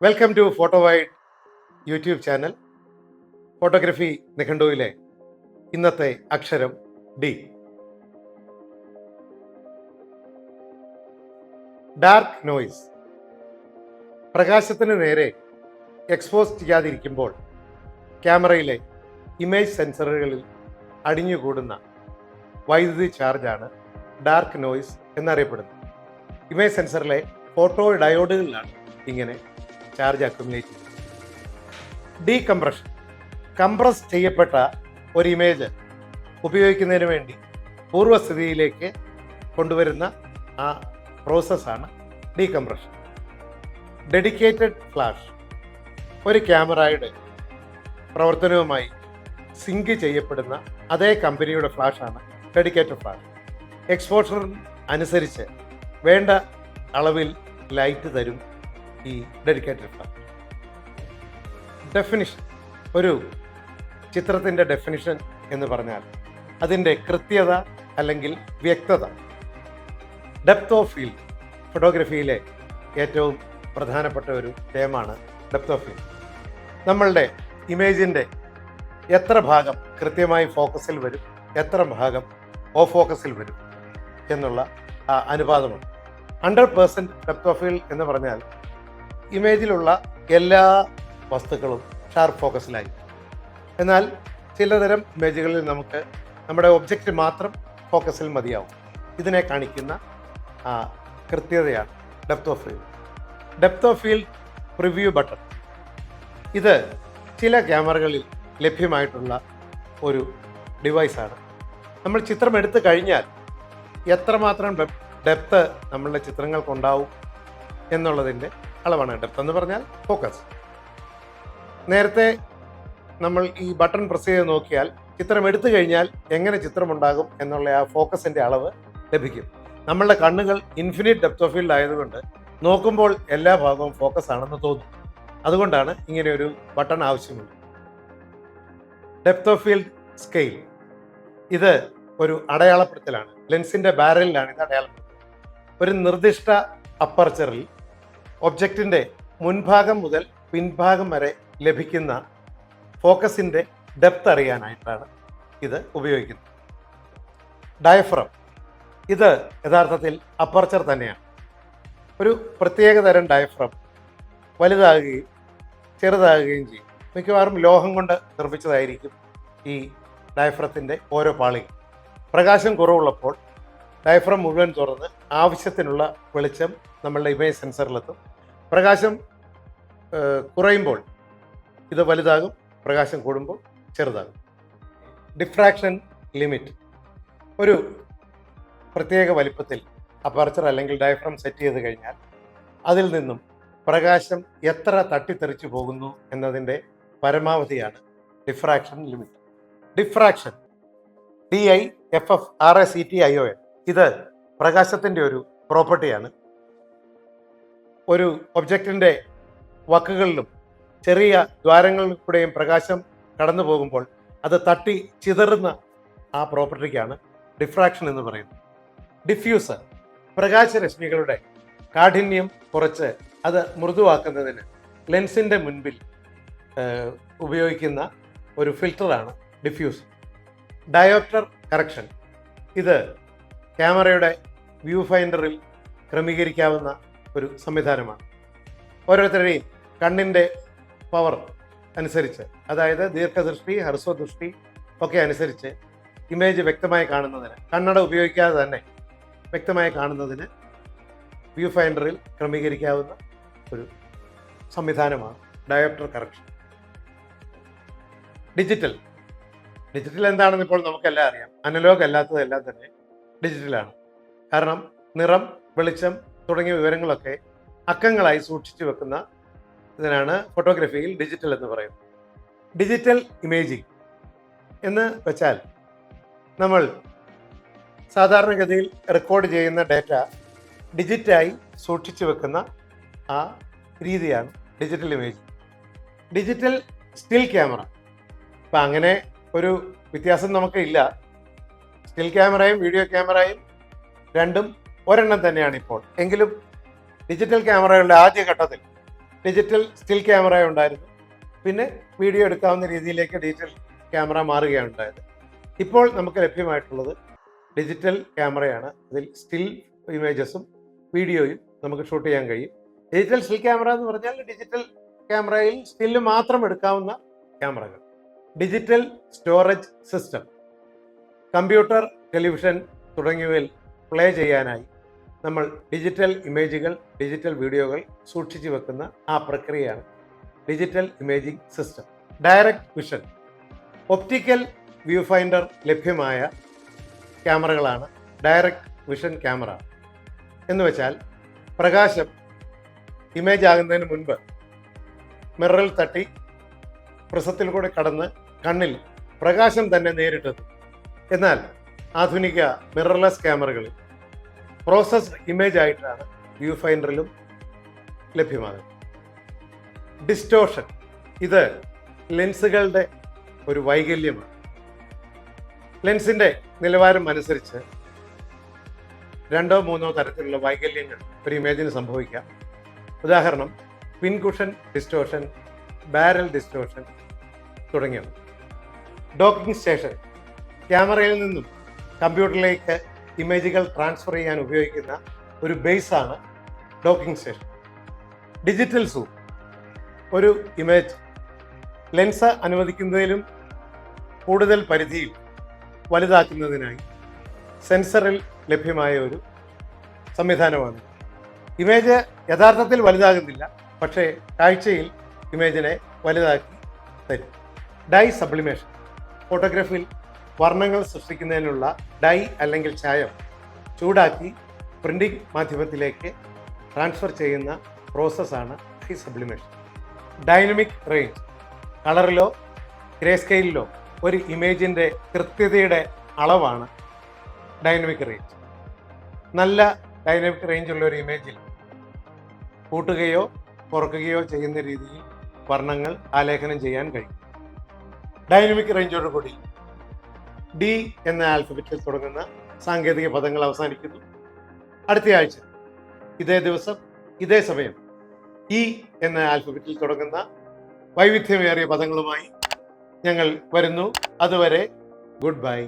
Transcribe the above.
Welcome to photo wide YouTube channel. Photography നിഘണ്ടുവിലെ ഇന്നത്തെ അക്ഷരം ഡി. Dark noise. പ്രകാശത്തിന് നേരെ എക്സ്പോസ് ചെയ്യാതിരിക്കുമ്പോൾ ക്യാമറയിലെ ഇമേജ് സെൻസറുകളിൽ അടിഞ്ഞുകൂടുന്ന വൈദ്യുതി ചാർജാണ് ഡാർക്ക് നോയ്സ് എന്നറിയപ്പെടുന്നത്. ഇമേജ് സെൻസറിലെ ഫോട്ടോ ഡയോഡുകളിലാണ് ഇങ്ങനെ ചാർജ് അക്യുമുലേറ്റ് ചെയ്യുന്നത്. ഡീകംപ്രഷൻ. കംപ്രസ് ചെയ്യപ്പെട്ട ഒരു ഇമേജ് ഉപയോഗിക്കുന്നതിന് വേണ്ടി പൂർവ്വസ്ഥിതിയിലേക്ക് കൊണ്ടുവരുന്ന ആ പ്രോസസ്സാണ് ഡീകംപ്രഷൻ. Dedicated flash. ഒരു ക്യാമറയുടെ പ്രവർത്തനവുമായി സിങ്ക് ചെയ്യപ്പെടുന്ന അതേ കമ്പനിയുടെ ഫ്ലാഷാണ് ഡെഡിക്കേറ്റഡ് ഫ്ലാഷ്. എക്സ്പോഷർ അനുസരിച്ച് വേണ്ട അളവിൽ ലൈറ്റ് തരും ഈ ഡെഡിക്കേറ്റഡ് ഫ്ലാഷ്. ഡെഫിനിഷൻ. ഒരു ചിത്രത്തിൻ്റെ ഡെഫിനിഷൻ എന്ന് പറഞ്ഞാൽ അതിൻ്റെ കൃത്യത അല്ലെങ്കിൽ വ്യക്തത. Depth of field. ഫോട്ടോഗ്രാഫിയിലെ ഏറ്റവും പ്രധാനപ്പെട്ട ഒരു ടേമാണ് ഡെപ്ത് ഓഫ് ഫീൽഡ്. നമ്മളുടെ ഇമേജിൻ്റെ എത്ര ഭാഗം കൃത്യമായി ഫോക്കസിൽ വരും, എത്ര ഭാഗം ഓഫ് ഫോക്കസിൽ വരും എന്നുള്ള അനുപാതമാണ്. 100% ഡെപ്ത് ഓഫ് ഫീൽഡ് എന്ന് പറഞ്ഞാൽ ഇമേജിലുള്ള എല്ലാ വസ്തുക്കളും ഷാർപ്പ് ഫോക്കസിലായി. എന്നാൽ ചിലതരം ഇമേജുകളിൽ നമുക്ക് നമ്മുടെ ഒബ്ജക്റ്റ് മാത്രം ഫോക്കസിൽ മതിയാവും. ഇതിനെ കാണിക്കുന്ന കൃത്യതയാണ് depth of field. Depth of field preview button. ഇത് ചില ക്യാമറകളിൽ ലഭ്യമായിട്ടുള്ള ഒരു ഡിവൈസാണ്. നമ്മൾ ചിത്രം എടുത്തു കഴിഞ്ഞാൽ എത്രമാത്രം ഡെപ്ത് നമ്മളുടെ ചിത്രങ്ങൾക്കുണ്ടാവും എന്നുള്ളതിൻ്റെ അളവാണ്. ഡെപ്ത് എന്ന് പറഞ്ഞാൽ ഫോക്കസ്. നേരത്തെ നമ്മൾ ഈ ബട്ടൺ പ്രസ് ചെയ്ത് നോക്കിയാൽ ചിത്രം എടുത്തു കഴിഞ്ഞാൽ എങ്ങനെ ചിത്രമുണ്ടാകും എന്നുള്ള ആ ഫോക്കസിൻ്റെ അളവ് ലഭിക്കും. നമ്മളുടെ കണ്ണുകൾ ഇൻഫിനിറ്റ് ഡെപ്ത് ഓഫ് ഫീൽഡ് ആയതുകൊണ്ട് നോക്കുമ്പോൾ എല്ലാ ഭാഗവും ഫോക്കസ് ആണെന്ന് തോന്നും. അതുകൊണ്ടാണ് ഇങ്ങനെ ഒരു ബട്ടൺ ആവശ്യമുള്ളത്. Depth of field scale. ഇത് ഒരു അടയാളപ്പെടുത്തലാണ്. ലെൻസിൻ്റെ ബാരലിലാണ് ഇത് അടയാളപ്പെടുത്തൽ. ഒരു നിർദ്ദിഷ്ട അപ്പർച്ചറിൽ ഒബ്ജക്റ്റിൻ്റെ മുൻഭാഗം മുതൽ പിൻഭാഗം വരെ ലഭിക്കുന്ന ഫോക്കസിൻ്റെ ഡെപ്ത് അറിയാനായിട്ടാണ് ഇത് ഉപയോഗിക്കുന്നത്. ഡയഫ്രം. ഇത് യഥാർത്ഥത്തിൽ അപ്പർച്ചർ തന്നെയാണ്. ഒരു പ്രത്യേക തരം ഡയഫ്രം വലുതാകുകയും ചെറുതാകുകയും ചെയ്യും. മിക്കവാറും ലോഹം കൊണ്ട് നിർമ്മിച്ചതായിരിക്കും ഈ ഡയഫ്രത്തിൻ്റെ ഓരോ പാളിയും. പ്രകാശം കുറവുള്ളപ്പോൾ ഡയഫ്രം മുഴുവൻ തുറന്ന് ആവശ്യത്തിനുള്ള വെളിച്ചം നമ്മളുടെ ഇമേജ് സെൻസറിലെത്തും. പ്രകാശം കുറയുമ്പോൾ ഇത് വലുതാകും, പ്രകാശം കൂടുമ്പോൾ ചെറുതാകും. Diffraction limit. ഒരു പ്രത്യേക വലിപ്പത്തിൽ അപ്പർച്ചർ അല്ലെങ്കിൽ ഡയഫ്രം സെറ്റ് ചെയ്ത് കഴിഞ്ഞാൽ അതിൽ നിന്നും പ്രകാശം എത്ര തട്ടിത്തെറിച്ചു പോകുന്നു എന്നതിൻ്റെ പരമാവധിയാണ് ഡിഫ്രാക്ഷൻ ലിമിറ്റ്. Diffraction DIFFRACTION. ഇത് പ്രകാശത്തിൻ്റെ ഒരു പ്രോപ്പർട്ടിയാണ്. ഒരു ഒബ്ജക്റ്റിൻ്റെ വക്കുകളിലും ചെറിയ ദ്വാരങ്ങളിൽ കൂടെയും പ്രകാശം കടന്നു പോകുമ്പോൾ അത് തട്ടി ചിതറുന്ന ആ പ്രോപ്പർട്ടിക്കാണ് ഡിഫ്രാക്ഷൻ എന്ന് പറയുന്നത്. ഡിഫ്യൂസർ. പ്രകാശരശ്മികളുടെ കാഠിന്യം കുറച്ച് അത് മൃദുവാക്കുന്നതിന് ലെൻസിൻ്റെ മുൻപിൽ ഉപയോഗിക്കുന്ന ഒരു ഫിൽറ്ററാണ് ഡിഫ്യൂസർ. Dioptre correction. ഇത് ക്യാമറയുടെ വ്യൂ ഫൈൻഡറിൽ ക്രമീകരിക്കാവുന്ന ഒരു സംവിധാനമാണ്. ഓരോരുത്തരുടെയും കണ്ണിൻ്റെ പവർ അനുസരിച്ച്, അതായത് ദീർഘദൃഷ്ടി, ഹ്രസ്വദൃഷ്ടി ഒക്കെ അനുസരിച്ച് ഇമേജ് വ്യക്തമായി കാണുന്നതിന്, കണ്ണട ഉപയോഗിക്കാതെ തന്നെ വ്യക്തമായി കാണുന്നതിന് വ്യൂ ഫൈൻഡറിൽ ക്രമീകരിക്കാവുന്ന ഒരു സംവിധാനമാണ് ഡയോപ്റ്റർ കറക്ഷൻ. ഡിജിറ്റൽ. ഡിജിറ്റൽ എന്താണെന്ന് ഇപ്പോൾ നമുക്കെല്ലാം അറിയാം. അനലോഗ് അല്ലാത്തതെല്ലാം തന്നെ ഡിജിറ്റലാണ്. കാരണം നിറം, വെളിച്ചം തുടങ്ങിയ വിവരങ്ങളൊക്കെ അക്കങ്ങളായി സൂക്ഷിച്ചു വെക്കുന്ന ഇതിനാണ് ഫോട്ടോഗ്രാഫിയിൽ ഡിജിറ്റൽ എന്ന് പറയുന്നത്. ഡിജിറ്റൽ ഇമേജിംഗ് എന്ന് വെച്ചാൽ നമ്മൾ സാധാരണഗതിയിൽ റെക്കോർഡ് ചെയ്യുന്ന ഡേറ്റ ഡിജിറ്റായി സൂക്ഷിച്ചു വെക്കുന്ന ആ രീതിയാണ് digital imaging. Digital still camera. അപ്പം അങ്ങനെ ഒരു വ്യത്യാസം നമുക്ക് ഇല്ല. സ്റ്റിൽ ക്യാമറയും വീഡിയോ ക്യാമറയും രണ്ടും ഒരെണ്ണം തന്നെയാണ് ഇപ്പോൾ. എങ്കിലും ഡിജിറ്റൽ ക്യാമറകളുടെ ആദ്യഘട്ടത്തിൽ ഡിജിറ്റൽ സ്റ്റിൽ ക്യാമറ ഉണ്ടായിരുന്നു. പിന്നെ വീഡിയോ എടുക്കാവുന്ന രീതിയിലേക്ക് ഡിജിറ്റൽ ക്യാമറ മാറുകയാണ് ഉണ്ടായത്. ഇപ്പോൾ നമുക്ക് ലഭ്യമായിട്ടുള്ളത് ഡിജിറ്റൽ ക്യാമറയാണ്. അതിൽ സ്റ്റിൽ ഇമേജസും വീഡിയോയും നമുക്ക് ഷൂട്ട് ചെയ്യാൻ കഴിയും. ഡിജിറ്റൽ സ്റ്റിൽ ക്യാമറ എന്ന് പറഞ്ഞാൽ ഡിജിറ്റൽ ക്യാമറയിൽ സ്റ്റില്ല് മാത്രം എടുക്കാവുന്ന ക്യാമറകൾ. Digital storage system, computer, television തുടങ്ങിയവയിൽ പ്ലേ ചെയ്യാനായി നമ്മൾ ഡിജിറ്റൽ ഇമേജുകൾ, ഡിജിറ്റൽ വീഡിയോകൾ സൂക്ഷിച്ചു വെക്കുന്ന ആ പ്രക്രിയയാണ് digital imaging system. Direct vision, optical view finder ലഭ്യമായ ക്യാമറകളാണ് ഡയറക്റ്റ് വിഷൻ ക്യാമറ. എന്ന് വെച്ചാൽ പ്രകാശം ഇമേജ് ആകുന്നതിന് മുൻപ് മിററിൽ തട്ടി പ്രിസത്തിൽ കൂടെ കടന്ന് കണ്ണിൽ പ്രകാശം തന്നെ നേരിട്ടെത്തും. എന്നാൽ ആധുനിക മിറർലെസ് ക്യാമറകളിൽ പ്രോസസ്ഡ് ഇമേജ് ആയിട്ടാണ് വ്യൂ ഫൈൻഡറിലും ലഭ്യമാകുന്നത്. ഡിസ്റ്റോർഷൻ, ഇത് ലെൻസുകളുടെ ഒരു വൈകല്യമാണ്. ലെൻസിൻ്റെ നിലവാരം അനുസരിച്ച് 2 or 3 തരത്തിലുള്ള വൈകല്യങ്ങൾ ഒരു ഇമേജിന് സംഭവിക്കാം. ഉദാഹരണം, പിൻകുഷൻ ഡിസ്റ്റോർഷൻ, ബാരൽ ഡിസ്റ്റോർഷൻ തുടങ്ങിയവ. ഡോക്കിംഗ് സ്റ്റേഷൻ, ക്യാമറയിൽ നിന്നും കമ്പ്യൂട്ടറിലേക്ക് ഇമേജുകൾ ട്രാൻസ്ഫർ ചെയ്യാൻ ഉപയോഗിക്കുന്ന ഒരു ബേസാണ് ഡോക്കിംഗ് സ്റ്റേഷൻ. ഡിജിറ്റൽ സൂം, ഒരു ഇമേജ് ലെൻസ് അനുവദിക്കുന്നതിലും കൂടുതൽ പരിധിയിൽ വലുതാക്കുന്നതിനായി സെൻസറിൽ ലഭ്യമായ ഒരു സംവിധാനമാണ്. ഇമേജ് യഥാർത്ഥത്തിൽ വലുതാകുന്നില്ല, പക്ഷേ കാഴ്ചയിൽ ഇമേജിനെ വലുതാക്കി തരും. ഡൈ സബ്ലിമേഷൻ, ഫോട്ടോഗ്രാഫിയിൽ വർണ്ണങ്ങൾ സൃഷ്ടിക്കുന്നതിനുള്ള ഡൈ അല്ലെങ്കിൽ ചായം ചൂടാക്കി പ്രിന്റിംഗ് മാധ്യമത്തിലേക്ക് ട്രാൻസ്ഫർ ചെയ്യുന്ന പ്രോസസ്സാണ് ഡൈ സബ്ലിമേഷൻ. ഡൈനമിക് റേഞ്ച്, കളറിലോ ഗ്രേ സ്കെയിലിലോ ഒരു ഇമേജിൻ്റെ കൃത്യതയുടെ അളവാണ് ഡൈനമിക് റേഞ്ച്. നല്ല ഡൈനമിക് റേഞ്ചുള്ള ഒരു ഇമേജിൽ കൂട്ടുകയോ കുറയ്ക്കുകയോ ചെയ്യുന്ന രീതിയിൽ വർണ്ണങ്ങൾ ആലേഖനം ചെയ്യാൻ കഴിയും. ഡൈനമിക് റേഞ്ചോടുകൂടി ഡി എന്ന ആൽഫബറ്റിൽ തുടങ്ങുന്ന സാങ്കേതിക പദങ്ങൾ അവസാനിക്കുന്നു. അടുത്ത ആഴ്ച ഇതേ ദിവസം ഇതേ സമയം ഇ എന്ന ആൽഫബറ്റിൽ തുടങ്ങുന്ന വൈവിധ്യമേറിയ പദങ്ങളുമായി ഞങ്ങൾ വരുന്നു. അതുവരെ ഗുഡ് ബൈ.